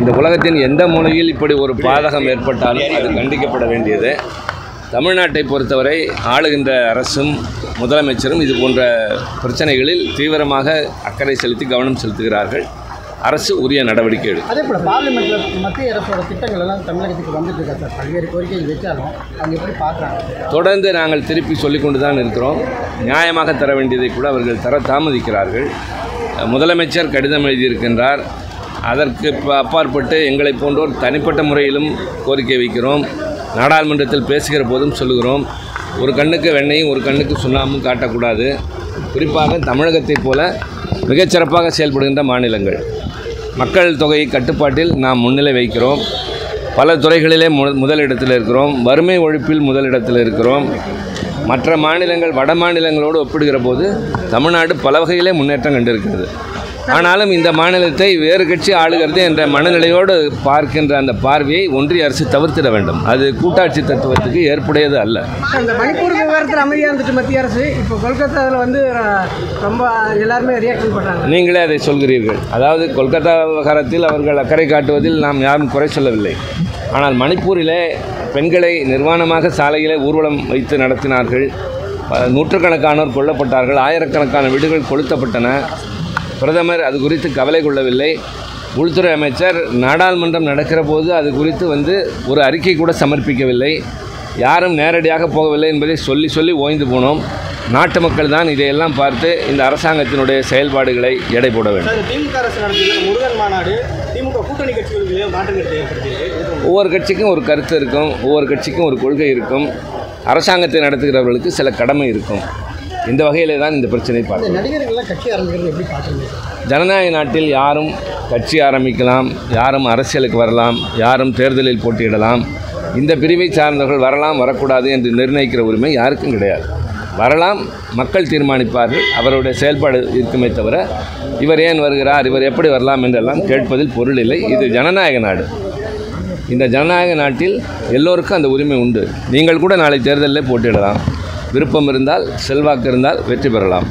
இந்த உலகத்தின் எந்த மூலையில் இப்படி ஒரு பாதகம் ஏற்பட்டாலும் அது கண்டிக்கப்பட வேண்டியது. தமிழ்நாட்டை பொறுத்தவரை ஆளுகின்ற அரசும் முதலமைச்சரும் இது போன்ற பிரச்சனைகளில் தீவிரமாக அக்கறை செலுத்தி கவனம் செலுத்துகிறார்கள். அரசு உரிய நடவடிக்கை எடுக்கும். அதே போல் பார்லிமெண்ட்டில் மத்திய அரசோட திட்டங்கள் எல்லாம் தமிழகத்துக்கு வந்துட்டு இருக்கா சார்? பல்வேறு கோரிக்கைகள் வச்சாலும் அவங்க எப்படி பார்க்குறாங்க? தொடர்ந்து நாங்கள் திருப்பி சொல்லிக்கொண்டு தான் இருக்கிறோம். நியாயமாக தர வேண்டியதை கூட அவர்கள் தர தாமதிக்கிறார்கள். முதலமைச்சர் கடிதம் எழுதியிருக்கின்றார். அதற்கு அப்பாற்பட்டு எங்களை போன்றோர் தனிப்பட்ட முறையிலும் கோரிக்கை வைக்கிறோம். நாடாளுமன்றத்தில் பேசுகிற போதும் சொல்லுகிறோம், ஒரு கண்ணுக்கு வெண்ணையும் ஒரு கண்ணுக்கு சுண்ணாமும் காட்டக்கூடாது. குறிப்பாக தமிழகத்தைப் போல மிகச்சிறப்பாக செயல்படுகின்ற மாநிலங்கள் மக்கள் தொகை கட்டுப்பாட்டில் நாம் முன்னிலை வைக்கிறோம். பல துறைகளிலே முதலிடத்தில் இருக்கிறோம். வறுமை ஒழிப்பில் முதலிடத்தில் இருக்கிறோம். மற்ற மாநிலங்கள் வட மாநிலங்களோடு ஒப்பிடுகிற போது தமிழ்நாடு பல வகையிலே முன்னேற்றம் கண்டிருக்கிறது. ஆனாலும் இந்த மாநிலத்தை வேறு கட்சி ஆளுகிறது என்ற மனநிலையோடு பார்க்கின்ற அந்த பார்வையை ஒன்றிய அரசு தவிர்த்திட வேண்டும். அது கூட்டாட்சி தத்துவத்துக்கு ஏற்புடையது அல்ல. இந்த மணிப்பூர் விவகாரத்தில் அமைதியாக இருந்துட்டு மத்திய அரசு இப்போ கொல்கத்தாவில் ரொம்ப எல்லாருமே ரியாக்ஷன் பண்ணுறாங்க. நீங்களே அதை சொல்கிறீர்கள். அதாவது கொல்கத்தா விவகாரத்தில் அவர்கள் அக்கறை காட்டுவதில் நாம் யாரும் குறை சொல்லவில்லை. ஆனால் மணிப்பூரிலே பெண்களை நிர்வாணமாக சாலையிலே ஊர்வலம் வைத்து நடத்தினார்கள். நூற்றுக்கணக்கானோர் கொல்லப்பட்டார்கள். ஆயிரக்கணக்கான வீடுகள் கொளுத்தப்பட்டன. பிரதமர் அது குறித்து கவலை கொள்ளவில்லை. உள்துறை அமைச்சர் நாடாளுமன்றம் நடக்கிற போது அது குறித்து ஒரு அறிக்கை கூட சமர்ப்பிக்கவில்லை. யாரும் நேரடியாக போகவில்லை என்பதை சொல்லி ஓய்ந்து போனோம். நாட்டு மக்கள் தான் இதையெல்லாம் பார்த்து இந்த அரசாங்கத்தினுடைய செயல்பாடுகளை எடை போட வேண்டும். திமுக அரசு நடத்திய முருகன் மாநாடு திமுக கூட்டணி கட்சிகளுக்கு மாற்றங்களை ஏற்படுத்தியிருக்கு. ஒவ்வொரு கட்சிக்கும் ஒரு கருத்து இருக்கும். ஒவ்வொரு கட்சிக்கும் ஒரு கொள்கை இருக்கும். அரசாங்கத்தை நடத்துகிறவர்களுக்கு சில கடமை இருக்கும். இந்த வகையிலே தான் இந்த பிரச்சனை பார்க்கணும். நடிகர்கள்லாம் கட்சி ஆரம்பிக்கிறது எப்படி பார்க்குறீங்க? ஜனநாயக நாட்டில் யாரும் கட்சி ஆரம்பிக்கலாம், யாரும் அரசியலுக்கு வரலாம், யாரும் தேர்தலில் போட்டியிடலாம். இந்த பிரிவை சார்ந்தவர்கள் வரலாம் வரக்கூடாது என்று நிர்ணயிக்கிற உரிமை யாருக்கும் கிடையாது. வரலாம், மக்கள் தீர்மானிப்பார்கள். அவருடைய செயல்பாடு இருக்குமே தவிர இவர் ஏன் வருகிறார், இவர் எப்படி வரலாம் என்றெல்லாம் கேட்பதில் பொருள் இல்லை. இது ஜனநாயக நாடு. இந்த ஜனநாயக நாட்டில் எல்லோருக்கும் அந்த உரிமை உண்டு. நீங்கள் கூட நாளை தேர்தலில் போட்டியிடலாம். விருப்பம் இருந்தால், செல்வாக்கு இருந்தால் வெற்றி பெறலாம்.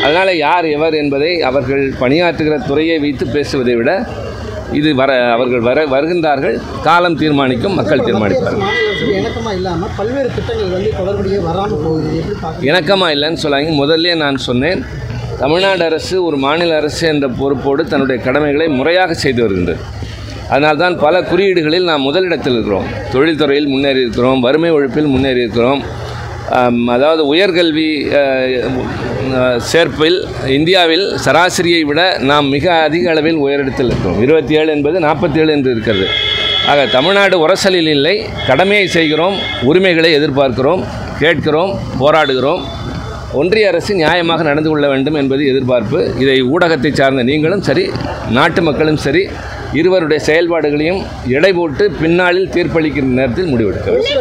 அதனால் யார் எவர் என்பதை அவர்கள் பணியாற்றுகிற துறையை வைத்து பேசுவதை விட இது அவர்கள் வருகின்றார்கள், காலம் தீர்மானிக்கும், மக்கள் தீர்மானிப்பார்கள். இணக்கமாக இல்லாமல் பல்வேறு திட்டங்கள் தொடர்புடைய வராமல் போகுது. இணக்கமாக இல்லைன்னு சொல்லாங்க. முதல்ல நான் சொன்னேன், தமிழ்நாடு அரசு ஒரு மாநில அரசு என்ற பொறுப்போடு தன்னுடைய கடமைகளை முறையாக செய்து வருகின்றது. அதனால்தான் பல குறியீடுகளில் நாம் முதலிடத்தில் இருக்கிறோம். தொழில்துறையில் முன்னேறி இருக்கிறோம், வறுமை ஒழிப்பில் முன்னேறி இருக்கிறோம். அதாவது உயர்கல்வி சேர்ப்பில் இந்தியாவில் சராசரியை விட நாம் மிக அதிக அளவில் உயரிடத்தில் இருக்கிறோம். 27 என்பது 47 என்று இருக்கிறது. ஆக தமிழ்நாடு உரசலில் இல்லை, கடமையை செய்கிறோம், உரிமைகளை எதிர்பார்க்கிறோம், கேட்கிறோம், போராடுகிறோம். ஒன்றிய அரசு நியாயமாக நடந்து கொள்ள வேண்டும் என்பது எதிர்பார்ப்பு. இதை ஊடகத்தை சார்ந்த நீங்களும் சரி, நாட்டு மக்களும் சரி, இருவருடைய செயல்பாடுகளையும் எடை போட்டு பின்னாளில் தீர்ப்பளிக்கிற நேரத்தில் முடிவெடுக்க வேண்டும்.